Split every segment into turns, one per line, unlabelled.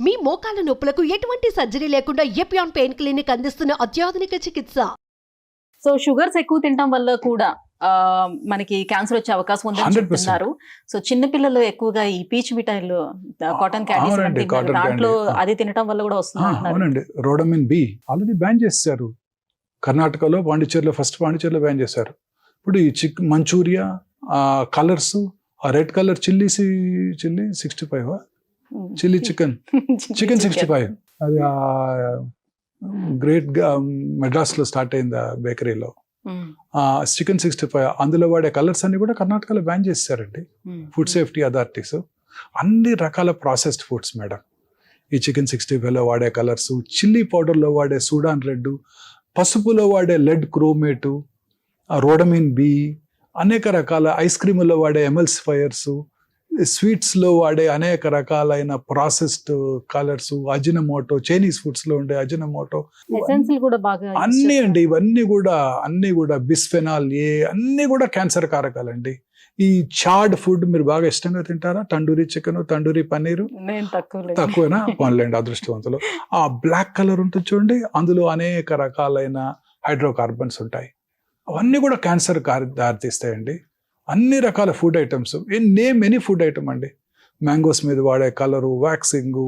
మీ మోకాల నొప్పులకు ఎటువంటి సర్జరీ లేకుండా ఎపియాన్ పెయిన్ క్లినిక్ అందిస్తున్న అత్యాధునిక చికిత్స.
సో షుగర్స్ ఎక్కువ తినడం వల్ల కూడా మనకి క్యాన్సర్ వచ్చే అవకాశం ఉందని చెప్తున్నారు. సో చిన్న పిల్లలు ఎక్కువగా ఈ పీచ్ మిఠాయిలు, కాటన్ క్యాండీస్ దాంట్లో అది తినడం వల్ల కూడా వస్తుంది.
అవునండి, రోడమిన్ బి ఆల్రెడీ బ్యాన్ చేశారు కర్ణాటకలో, పాండిచేరిలో, ఫస్ట్ పాండిచేరిలో బ్యాన్ చేశారు. ఇప్పుడు ఈ మంచూరియా కలర్స్, ఆ red colour chilli 65 chilli chicken 65 అది గ్రేట్ మెడ్రాస్ లో స్టార్ట్ అయింది ఆ బేకరీలో. చికెన్ 65 అందులో వాడే కలర్స్ అన్ని కూడా కర్ణాటకలో బ్యాన్ చేశారండి ఫుడ్ సేఫ్టీ అథారిటీస్. అన్ని రకాల ప్రాసెస్డ్ ఫుడ్స్ మేడం, ఈ చికెన్ 65లో వాడే కలర్స్, చిల్లీ పౌడర్లో వాడే సూడాన్ రెడ్, పసుపులో వాడే లెడ్ క్రోమేటు, రోడమిన్ బి, అనేక రకాల ఐస్ క్రీముల్లో వాడే ఎమల్సిఫైయర్స్, స్వీట్స్లో వాడే అనేక రకాలైన ప్రాసెస్డ్ కలర్స్, అజినమోటో, చైనీస్ ఫుడ్స్లో ఉండే అజినమోటో, అన్నీ అండి. ఇవన్నీ కూడా బిస్ఫెనాల్ ఏ, అన్నీ కూడా క్యాన్సర్ కారకాలండి. ఈ చాడ్ ఫుడ్ మీరు బాగా ఇష్టంగా తింటారా? తండూరి చికెన్, తండూరి పన్నీరు తక్కువేనా? పోన్లేండి, అదృష్టవంతులు. ఆ బ్లాక్ కలర్ ఉంటుంది చూడండి, అందులో అనేక రకాలైన హైడ్రోకార్బన్స్ ఉంటాయి. అవన్నీ కూడా క్యాన్సర్ దారితీస్తాయండి. అన్ని రకాల food items, name any food item అండి. మ్యాంగోస్ మీద వాడే కలరు, వ్యాక్సింగ్,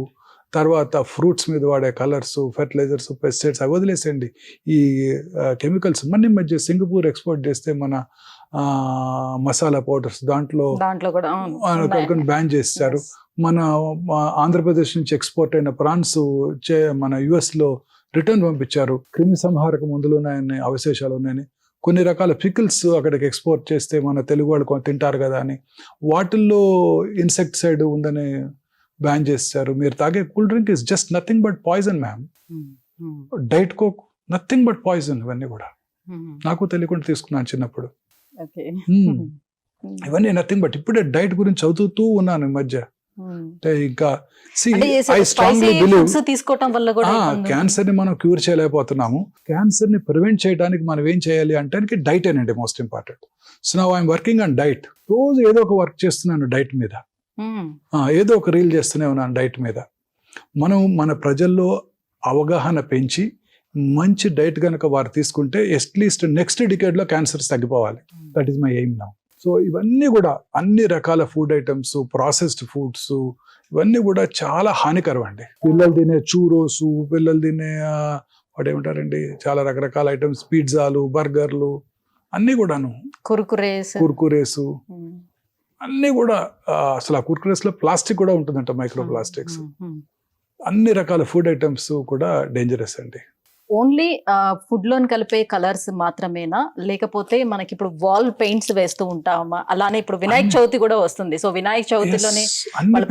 తర్వాత ఫ్రూట్స్ మీద వాడే కలర్స్, ఫెర్టిలైజర్స్, పెస్టిసైడ్స్ అవి వదిలేసేయండి. ఈ కెమికల్స్ మన మధ్య సింగపూర్ ఎక్స్పోర్ట్ చేస్తే మన మసాలా పౌడర్స్ దాంట్లో బ్యాన్ చేస్తారు. మన ఆంధ్రప్రదేశ్ నుంచి ఎక్స్పోర్ట్ అయిన ప్రాన్స్ మన యుఎస్లో రిటర్న్ పంపించారు. క్రిమి సంహారక మందులు ఉన్నాయని, అవశేషాలు ఉన్నాయని. కొన్ని రకాల పికిల్స్ అక్కడికి ఎక్స్పోర్ట్ చేస్తే మన తెలుగు వాళ్ళు తింటారు కదా అని, వాటిల్లో ఇన్సెక్టిసైడ్ ఉందని బ్యాన్ చేస్తారు. మీరు తాగే cool drink is just nothing but poison ma'am. Diet coke nothing but poison. ఇవన్నీ కూడా నాకు తెలియకుండా తీసుకున్నాను చిన్నప్పుడు. ఇవన్నీ నథింగ్ బట్. ఇప్పుడే డైట్ గురించి చదువుతూ ఉన్నాను ఈ మధ్య. ఇంకా క్యాన్సర్ ని మనం క్యూర్ చేయలేకపోతున్నాము. క్యాన్సర్ ని ప్రివెంట్ చేయడానికి మనం ఏం చేయాలి అంటే డైట్ ఏనండి most important. So now I'm working on diet. రోజు ఏదో ఒక వర్క్ చేస్తున్నాను డైట్ మీద, ఏదో ఒక రీల్ చేస్తూనే ఉన్నాను డైట్ మీద. మనం మన ప్రజల్లో అవగాహన పెంచి మంచి డైట్ కనుక వారు తీసుకుంటే అట్లీస్ట్ నెక్స్ట్ డికేడ్ లో క్యాన్సర్స్ తగ్గిపోవాలి. That is my aim now. So ఇవన్నీ కూడా అన్ని రకాల ఫుడ్ ఐటమ్స్, ప్రాసెస్డ్ ఫుడ్స్, ఇవన్నీ కూడా చాలా హానికరం అండి. పిల్లలు తినే చూరోస్, పిల్లలు తినే వాడు ఏమంటారండి, చాలా రకరకాల ఐటమ్స్, పిజ్జాలు, బర్గర్లు, అన్ని కూడాను, కుర్కురేస్ అన్ని కూడా. అసలు ఆ కుర్కురేస్ లో ప్లాస్టిక్ కూడా ఉంటుందంట, మైక్రో ప్లాస్టిక్స్. అన్ని రకాల ఫుడ్ ఐటమ్స్ కూడా డేంజరస్ అండి.
ఓన్లీ ఫుడ్ లోని కలిపే కలర్స్ మాత్రమేనా, లేకపోతే మనకి ఇప్పుడు వాల్ పెయింట్స్ వేస్తూ ఉంటామా? అలానే ఇప్పుడు వినాయక చవితి కూడా వస్తుంది. సో వినాయక చవితిలోనే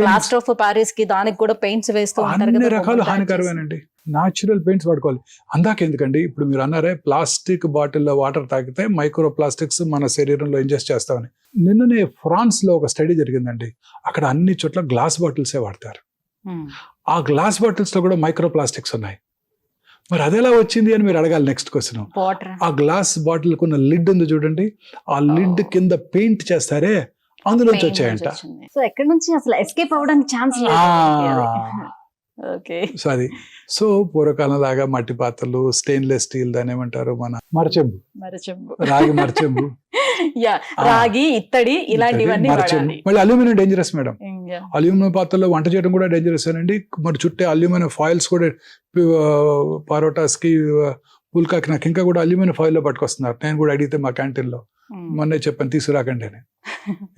ప్లాస్టర్ ఆఫ్ ప్యారిస్ కి దానికి కూడా పెయింట్స్ వేస్తూ ఉంటారు.
అన్ని రకాలు హానికరమేనండి. న్యాచురల్ పెయింట్స్ వాడుకోవాలి. అందాక ఎందుకండి, ఇప్పుడు మీరు అన్నారే ప్లాస్టిక్ బాటిల్లో వాటర్ తాగితే మైక్రో ప్లాస్టిక్స్ మన శరీరంలో ఇంజెస్ట్ చేస్తామని. నిన్ననే ఫ్రాన్స్ లో ఒక స్టడీ జరిగిందండి. అక్కడ అన్ని చోట్ల గ్లాస్ బాటిల్సే వాడతారు. ఆ గ్లాస్ బాటిల్స్ లో కూడా మైక్రో ప్లాస్టిక్స్ ఉన్నాయి. మరి అదెలా వచ్చింది అని మీరు అడగాలి నెక్స్ట్ క్వశ్చన్. ఆ గ్లాస్ బాటిల్ కున్న లిడ్ ఉంది చూడండి, ఆ లిడ్ కింద పెయింట్ చేస్తారే, అందులోంచి వచ్చాయంట.
సో ఎక్కడి నుంచి అసలు ఎస్కేప్ అవ్వడానికి ఛాన్స్ లేదు.
సో అది సో పూర్వకాలం లాగా మట్టి పాత్రలు, స్టెయిన్లెస్ స్టీల్, దాని ఏమంటారు, మన మరచెంబు, రాగి మరచెంబు,
రాగి, ఇత్తడి, ఇలాంటివన్నీ.
మళ్ళీ అల్యూమినియం డేంజరస్ మేడం. అల్యూమినియం పాత్రలో వంట చేయడం కూడా డేంజరస్ అండి. మరి చుట్టే అల్యూమినియం ఫాయిల్స్ కూడా, పరోటాస్ కి, పుల్కాకి నాకు ఇంకా కూడా అల్యూమినియం ఫాయిల్ లో పట్టుకొస్తున్నారు. నేను కూడా అడిగితే మా క్యాంటీన్ లో మొన్నే చెప్పాను, తీసుకురాకండి అని,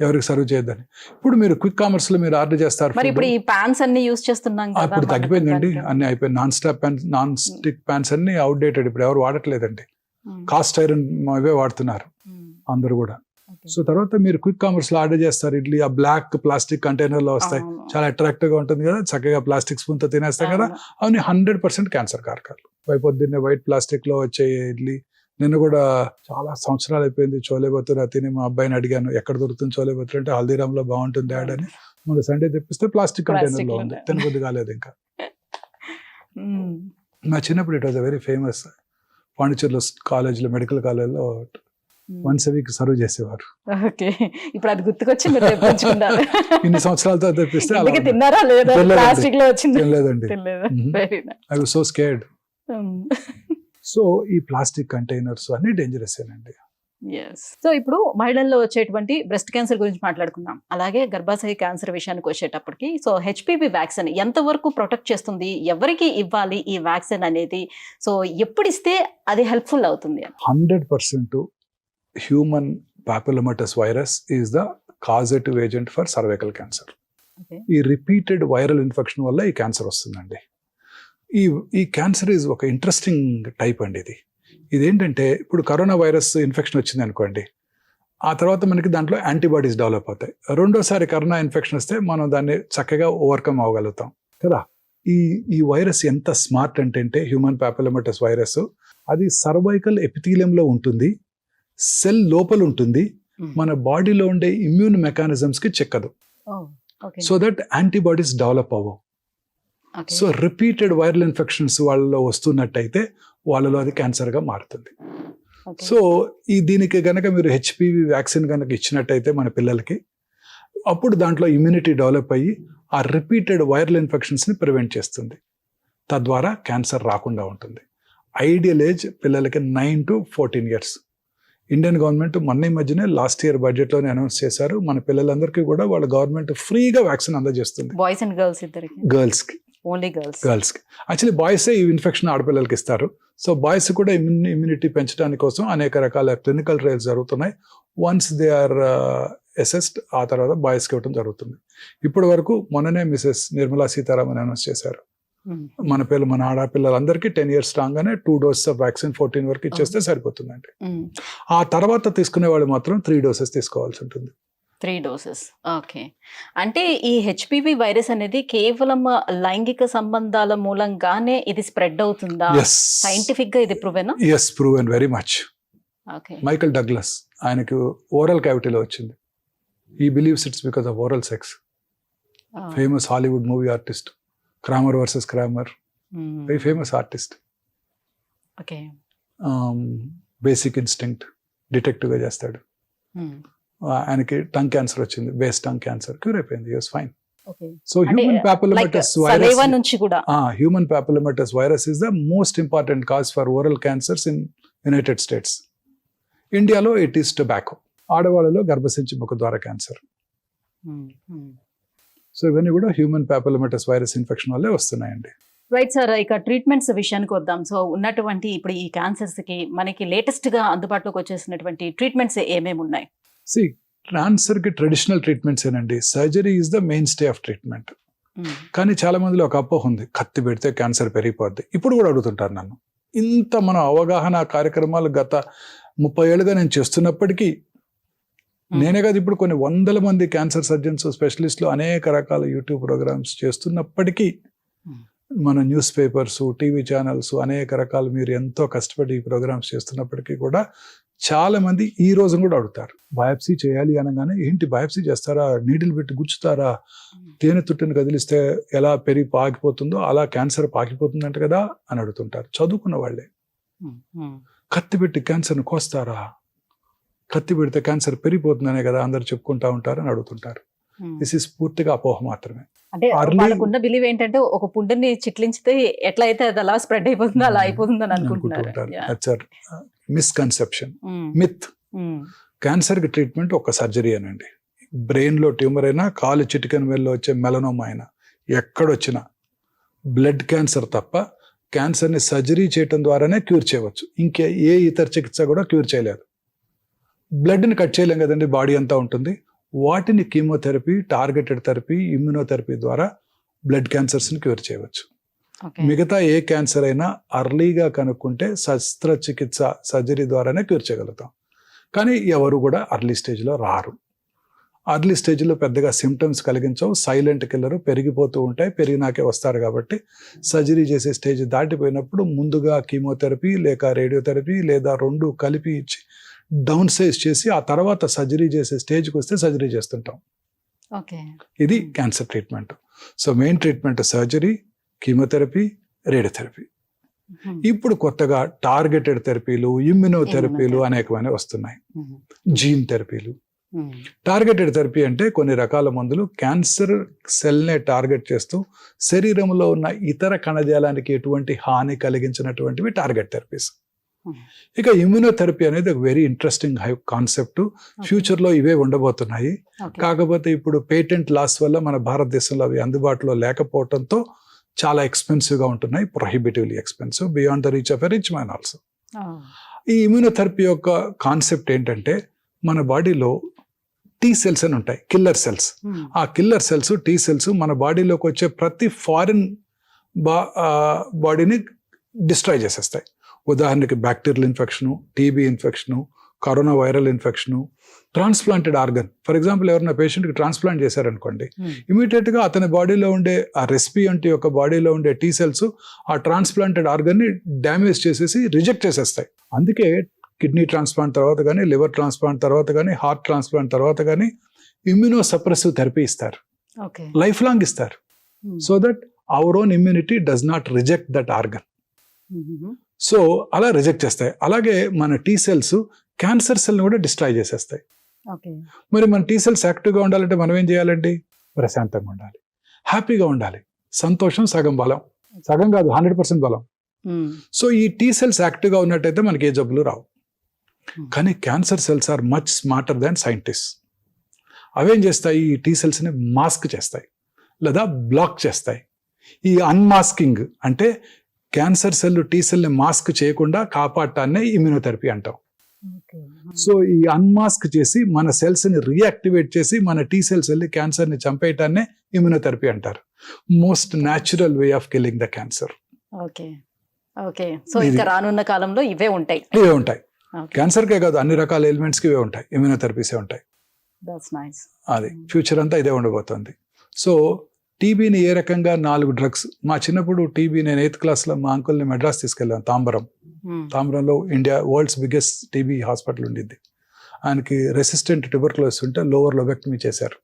ఎవరికి సర్వ్ చేయొద్దని. ఇప్పుడు మీరు క్విక్ కామర్స్ లో మీరు ఆర్డర్ చేస్తారు.
ఇప్పుడు ఈ పాన్స్ అన్ని యూస్ చేస్తున్నాం కదా,
ఇప్పుడు తగ్గిపోయిందండి, అన్ని అయిపోయింది. నాన్ స్టిక్ పాన్స్ అన్ని అవుట్డేటెడ్, ఇప్పుడు ఎవరు వాడట్లేదండి. కాస్ట్ ఐరన్ అవే వాడుతున్నారు అందరు కూడా. సో తర్వాత మీరు క్విక్ కామర్స్ లో ఆర్డర్ చేస్తారు ఇడ్లీ, ఆ బ్లాక్ ప్లాస్టిక్ కంటైనర్ లో వస్తాయి, చాలా అట్రాక్టివ్ గా ఉంటుంది కదా, చక్కగా ప్లాస్టిక్ స్పూన్ తో తినేస్తాం కదా. అవన్నీ 100% క్యాన్సర్ కారకాలు. పొద్దున్నే వైట్ ప్లాస్టిక్ లో వచ్చే ఇడ్లీ. నిన్న కూడా చాలా సంవత్సరాలు అయిపోయింది చోలే భతురా తిని, మా అబ్బాయిని అడిగాను ఎక్కడ దొరుకుతుంది చోలే భతురా అంటే, హల్దీరామ్ లో బాగుంటుంది డాడ్ అని. మన సండే తెప్పిస్తే ప్లాస్టిక్ కంటైనర్ లో ఉంది, తినబుద్ధి కాలేదు ఇంకా. మా చిన్నప్పుడు ఇట్ వాజ్ వెరీ ఫేమస్. పాండిచేరిలో కాలేజ్లో, మెడికల్ కాలేజ్లో వన్స్ వీక్ సర్వ్ చేసేవారు.
ఓకే, ఇప్పుడు అది గుర్తుకొచ్చి మీరు తెప్పించుకున్నారు.
ఇన్ని సంవత్సరాలతో తెప్పిస్తే అలా
ఇంతకీ తిన్నారా లేదా?
తినలేదండి.
ప్లాస్టిక్ లో వచ్చింది.
తినలేదండి.
తినలేదా?
Mhm.
Very nice.
I was so scared. So ఈ ప్లాస్టిక్ కంటైనర్స్ అన్ని డేంజరస్ ఏనండి.
Yes. సో ఇప్పుడు మహిళల్లో వచ్చేటువంటి బ్రెస్ట్ క్యాన్సర్ గురించి మాట్లాడుకుందాం. అలాగే గర్భాశయ క్యాన్సర్ విషయానికి వచ్చేటప్పటికి సో హెచ్పివి వ్యాక్సిన్ ఎంతవరకు ప్రొటెక్ట్ చేస్తుంది, ఎవరికి ఇవ్వాలి ఈ వ్యాక్సిన్ అనేది, సో ఎప్పుడు ఇస్తే అది హెల్ప్ఫుల్ అవుతుంది?
100% human papillomatous virus is the causative agent for cervical cancer.
Okay.
ఈ రిపీటెడ్ వైరల్ ఇన్ఫెక్షన్ వల్ల ఈ క్యాన్సర్ వస్తుందండి. ఈ క్యాన్సర్ ఈజ్ ఒక ఇంట్రెస్టింగ్ టైప్ అండి. ఇదేంటంటే ఇప్పుడు కరోనా వైరస్ ఇన్ఫెక్షన్ వచ్చింది అనుకోండి, ఆ తర్వాత మనకి దాంట్లో యాంటీబాడీస్ డెవలప్ అవుతాయి. రెండోసారి కరోనా ఇన్ఫెక్షన్ వస్తే మనం దాన్ని చక్కగా ఓవర్కమ్ అవ్వగలుగుతాం కదా. ఈ వైరస్ ఎంత స్మార్ట్ అంటే హ్యూమన్ పాపిలోమాటస్ వైరస్ అది సర్వైకల్ ఎపిథీలియంలో ఉంటుంది, సెల్ లోపల ఉంటుంది, మన బాడీలో ఉండే ఇమ్యూన్ మెకానిజమ్స్కి చెక్కదు. సో దట్ యాంటీబాడీస్ డెవలప్ అవ్వవు. సో రిపీటెడ్ వైరల్ ఇన్ఫెక్షన్స్ వాళ్ళలో వస్తున్నట్టయితే వాళ్ళలో అది క్యాన్సర్గా మారుతుంది. సో దీనికి గనక మీరు హెచ్పివి వ్యాక్సిన్ కనుక ఇచ్చినట్టయితే మన పిల్లలకి, అప్పుడు దాంట్లో ఇమ్యూనిటీ డెవలప్ అయ్యి ఆ రిపీటెడ్ వైరల్ ఇన్ఫెక్షన్స్ని ప్రివెంట్ చేస్తుంది. తద్వారా క్యాన్సర్ రాకుండా ఉంటుంది. ఐడియల్ ఏజ్ పిల్లలకి 9 to 14 years. ఇండియన్ గవర్నమెంట్ మొన్న ఈ మధ్యనే లాస్ట్ ఇయర్ బడ్జెట్లోనే అనౌన్స్ చేశారు, మన పిల్లలందరికీ కూడా వాళ్ళ గవర్నమెంట్ ఫ్రీగా వ్యాక్సిన్ అందజేస్తుంది.
బాయ్స్ అండ్ గర్ల్స్ ఇద్దరికి?
గర్ల్స్కి.
Only girls.
గర్ల్స్కి. యాక్చువల్లీ బాయ్సే ఈ ఇన్ఫెక్షన్ ఆడపిల్లలకి ఇస్తారు. సో బాయ్స్ కూడా ఇమ్యూనిటీ పెంచడానికి కోసం అనేక రకాల క్లినికల్ ట్రయల్స్ జరుగుతున్నాయి. వన్స్ దే ఆర్ అసెస్డ్ ఆ తర్వాత బాయ్స్కి ఇవ్వడం జరుగుతుంది. ఇప్పటి వరకు మొన్ననే మిసెస్ నిర్మలా సీతారామన్ అనౌన్స్ చేశారు, మన ఆడపిల్లలందరికీ 10 years రాగానే 2 doses ఆఫ్ వ్యాక్సిన్ 14 వరకు ఇచ్చేస్తే సరిపోతుందండి. ఆ తర్వాత తీసుకునే వాళ్ళు మాత్రం 3 doses తీసుకోవాల్సి ఉంటుంది.
3 doses. ఓకే. అంటే ఈ హెచ్పివి వైరస్ అనేది కేవలం లైంగిక సంబంధాల మూలంగానే ఇది స్ప్రెడ్ అవుతుందా? సైంటిఫిక్ గా ఇది ప్రూవెనా?
Yes, proven very much.
Okay.
Michael Douglas ఆయనకు ఓరల్ క్యావిటీలో వచ్చింది. He believes it's because of oral sex. Famous Hollywood movie artist Kramer versus Kramer, very famous artist.
Okay.
Basic instinct డిటెక్టివ్గా చేస్తాడు. ఆయనకి టంగ్ క్యాన్సర్ వచ్చింది, బేస్ టంగ్ క్యాన్సర్, క్యూర్ అయిపోయింది, was fine. So human papillomatous virus
నుంచి కూడా
human papillomatous virus is the most important cause for oral cancers in United States. ఇండియాలో it is tobacco. ఆడవాళ్ళలో గర్భసంచి ముఖ ద్వారా క్యాన్సర్. సో ఇవన్నీ కూడా హ్యూమన్ పాపిలోమాటస్ వైరస్ ఇన్ఫెక్షన్ వల్లే వస్తున్నాయండి.
రైట్ సార్, ఇక ట్రీట్మెంట్స్ విషయానికి వద్దాం. సో ఉన్నటువంటి ఇప్పుడు ఈ క్యాన్సర్స్ కి మనకి లేటెస్ట్ గా అందుబాటులోకి వచ్చేసినటువంటి ట్రీట్మెంట్స్ ఏమేమి ఉన్నాయి?
క్యాన్సర్ కి ట్రెడిషనల్ ట్రీట్మెంట్స్ ఏనండి. Surgery is the main stay of treatment. కానీ చాలా మందిలో ఒక అపోహ ఉంది, కత్తి పెడితే క్యాన్సర్ పెరిగిపోద్ది. ఇప్పుడు కూడా అడుగుతుంటారు నన్ను. ఇంత మన అవగాహన కార్యక్రమాలు గత 30 ఏళ్ళుగా నేను చేస్తున్నప్పటికీ, నేనే కాదు ఇప్పుడు కొన్ని 100 మంది క్యాన్సర్ సర్జన్స్ స్పెషలిస్టులు అనేక రకాల యూట్యూబ్ ప్రోగ్రామ్స్ చేస్తున్నప్పటికీ, మన న్యూస్ పేపర్స్, టీవీ ఛానల్స్ అనేక రకాలు మీరు ఎంతో కష్టపడి ఈ ప్రోగ్రామ్స్ చేస్తున్నప్పటికీ కూడా చాలా మంది ఈ రోజు కూడా అడుగుతారు, బయాప్సీ చేయాలి అనగానే ఏంటి బయాప్సీ చేస్తారా, నీడిల్ పెట్టి గుచ్చుతారా, తేనె తుట్టుని కదిలిస్తే ఎలా పెరిగి పాకిపోతుందో అలా క్యాన్సర్ పాకిపోతుందంట కదా అని అడుగుతుంటారు. చదువుకున్న వాళ్ళే. కత్తి పెట్టి క్యాన్సర్ని కోస్తారా, కత్తి పెడితే క్యాన్సర్ పెరిగిపోతుందనే కదా అందరు చెప్పుకుంటా ఉంటారు అని అడుగుతుంటారు. దిస్ ఈస్ పూర్తిగా అపోహ మాత్రమే.
అంటే వాళ్ళకున్న బిలీవ్ ఏంటంటే ఒక పుండుని చిట్లించితే ఎట్లా అయితే అది అలా స్ప్రెడ్ అయిపోతుందో అలా అయిపోతుందని అనుకుంటున్నారు.
Misconception, myth. క్యాన్సర్ కి ట్రీట్మెంట్ ఒక సర్జరీ అనండి. బ్రెయిన్ లో ట్యూమర్ అయినా, కాలు చిటికెన్ వేల్లో వచ్చే మెలనోమా అయినా, ఎక్కడొచ్చినా బ్లడ్ క్యాన్సర్ తప్ప క్యాన్సర్ని సర్జరీ చేయటం ద్వారానే క్యూర్ చేయవచ్చు. ఇంకే ఏ ఇతర చికిత్స కూడా క్యూర్ చేయలేదు. బ్లడ్ని కట్ చేయలేం కదండి, బాడీ అంతా ఉంటుంది. వాటిని కీమోథెరపీ, టార్గెటెడ్ థెరపీ, ఇమ్యూనోథెరపీ ద్వారా బ్లడ్ క్యాన్సర్స్ని క్యూర్ చేయవచ్చు. మిగతా ఏ క్యాన్సర్ అయినా అర్లీగా కనుక్కుంటే శస్త్రచికిత్స, సర్జరీ ద్వారానే క్యూర్ చేయగలుగుతాం. కానీ ఎవరు కూడా అర్లీ స్టేజ్లో రారు. అర్లీ స్టేజ్లో పెద్దగా సిమ్టమ్స్ కలిగించవు, సైలెంట్ కిల్లర్, పెరిగిపోతూ ఉంటాయి, పెరిగినాకే వస్తారు. కాబట్టి సర్జరీ చేసే స్టేజ్ దాటిపోయినప్పుడు ముందుగా కీమోథెరపీ లేక రేడియోథెరపీ లేదా 2 కలిపి ఇచ్చి డౌన్ సైజ్ చేసి ఆ తర్వాత సర్జరీ చేసే స్టేజ్కి వస్తే సర్జరీ చేస్తుంటాం. ఇది cancer treatment. So main treatment surgery, chemotherapy, radiotherapy. ఇప్పుడు కొత్తగా టార్గెటెడ్ థెరపీలు, ఇమ్యునోథెరపీలు అనేకమైన వస్తున్నాయి. జీన్ థెరపీలు. టార్గెటెడ్ థెరపీ అంటే కొన్ని రకాల మందులు క్యాన్సర్ సెల్నే టార్గెట్ చేస్తూ శరీరంలో ఉన్న ఇతర కణజాలానికి ఎటువంటి హాని కలిగించినటువంటివి టార్గెట్ థెరపీస్. ఇక ఇమ్యునోథెరపీ అనేది ఒక వెరీ ఇంట్రెస్టింగ్ కాన్సెప్ట్. ఫ్యూచర్లో ఇవే ఉండబోతున్నాయి. కాకపోతే ఇప్పుడు పేటెంట్ లాస్ వల్ల మన భారతదేశంలో అవి అందుబాటులో లేకపోవడంతో చాలా ఎక్స్పెన్సివ్గా ఉంటున్నాయి. Prohibitively expensive, beyond the reach of a rich man also. ఈ ఇమ్యునోథెరపీ యొక్క కాన్సెప్ట్ ఏంటంటే మన బాడీలో టీ సెల్స్ అని ఉంటాయి, కిల్లర్ సెల్స్. ఆ కిల్లర్ సెల్స్, టీ సెల్స్ మన బాడీలోకి వచ్చే ప్రతి ఫారిన్ బాడీని డిస్ట్రాయ్ చేసేస్తాయి. ఉదాహరణకి bacterial infection, TB infection, corona viral infection, transplanted organ. For example ఎవరైనా పేషెంట్కి ట్రాన్స్ప్లాంట్ చేశారనుకోండి, ఇమీడియట్గా అతని బాడీలో ఉండే ఆ రెసిపియంట్ యొక్క బాడీలో ఉండే టీ సెల్స్ ఆ ట్రాన్స్ప్లాంటెడ్ ఆర్గన్ని డ్యామేజ్ చేసేసి రిజెక్ట్ చేసేస్తాయి. అందుకే కిడ్నీ ట్రాన్స్ప్లాంట్ తర్వాత కానీ, లివర్ ట్రాన్స్ప్లాంట్ తర్వాత కానీ, హార్ట్ ట్రాన్స్ప్లాంట్ తర్వాత కానీ ఇమ్యూనో సప్రెసివ్ థెరపీ ఇస్తారు, లైఫ్ లాంగ్ ఇస్తారు. So that our own immunity does not reject that organ. So అలా రిజెక్ట్ చేస్తాయి. అలాగే మన టీ సెల్స్ క్యాన్సర్ సెల్ని కూడా డిస్ట్రాయ్ చేసేస్తాయి. మరి మన టీ సెల్స్ యాక్టివ్గా ఉండాలంటే మనం ఏం చేయాలండి? ప్రశాంతంగా ఉండాలి, హ్యాపీగా ఉండాలి. సంతోషం సగం బలం, సగం కాదు 100% బలం. సో ఈ టీ సెల్స్ యాక్టివ్గా ఉన్నట్టయితే మనకి ఏ జబ్బులు రావు. కానీ cancer cells are much smarter than scientist. అవేం చేస్తాయి? ఈ టీ సెల్స్ని మాస్క్ చేస్తాయి లేదా బ్లాక్ చేస్తాయి. ఈ అన్మాస్కింగ్ అంటే క్యాన్సర్ సెల్ టీ సెల్ని మాస్క్ చేయకుండా కాపాడటాన్నే ఇమ్యునోథెరపీ అంటాం. సో ఈ అన్మాస్క్ చేసి మన సెల్స్ని రీయాక్టివేట్ చేసి మన టీ సెల్స్ వెళ్ళి క్యాన్సర్ని చంపేయటాన్నే ఇమ్యునోథెరపీ అంటారు. Most natural way of killing the cancer.
Okay. So ఇంకా రానున్న కాలంలో ఇవే ఉంటాయి.
క్యాన్సర్కే కాదు, అన్ని రకాల ఎలిమెంట్స్కి ఇవే ఉంటాయి, ఇమ్యునోథెరపీసే ఉంటాయి. అది ఫ్యూచర్ అంతా ఇదే ఉండబోతుంది. సో టీబీని ఏ రకంగా 4 డ్రగ్స్. మా చిన్నప్పుడు టీబీ, నేను 8th క్లాస్లో మా అంకుల్ని మెడ్రాస్ తీసుకెళ్ళాను. తాంబరంలో India world's biggest TB hospital ఉండింది. ఆయనకి రెసిస్టెంట్ ట్యూబర్క్లోసిస్ ఉంటే లోవర్ లోబెక్టమీ చేశారు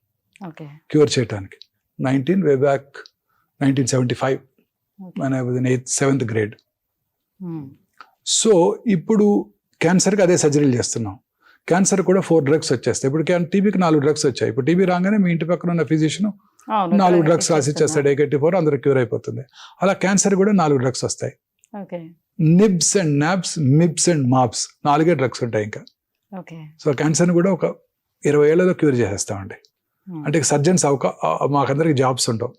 క్యూర్ చేయడానికి. 1975 when I was in 7th grade. So ఇప్పుడు క్యాన్సర్కి అదే సర్జరీలు చేస్తున్నాం. క్యాన్సర్ కూడా 4 డ్రగ్స్ వచ్చేస్తాయి. ఇప్పుడు టీబీకి 4 డ్రగ్స్ వచ్చాయి. ఇప్పుడు టీబీ రాగానే మీ ఇంటి పక్కన ఉన్న ఫిజిషియన్ 4 డ్రగ్స్ రాసిచ్చేస్తాడు, AKT4, అందరూ క్యూర్ అయిపోతుంది. అలా క్యాన్సర్ కూడా 4 డ్రగ్స్ వస్తాయి. Nibs and nabs, mibs and mabs, 4 drugs ఉంటాయి ఇంకా. సో క్యాన్సర్ని కూడా ఒక 20 ఏళ్లలో క్యూర్ చేసేస్తామండి. అంటే సర్జన్స్ మాకందరికి జాబ్స్ ఉండవు.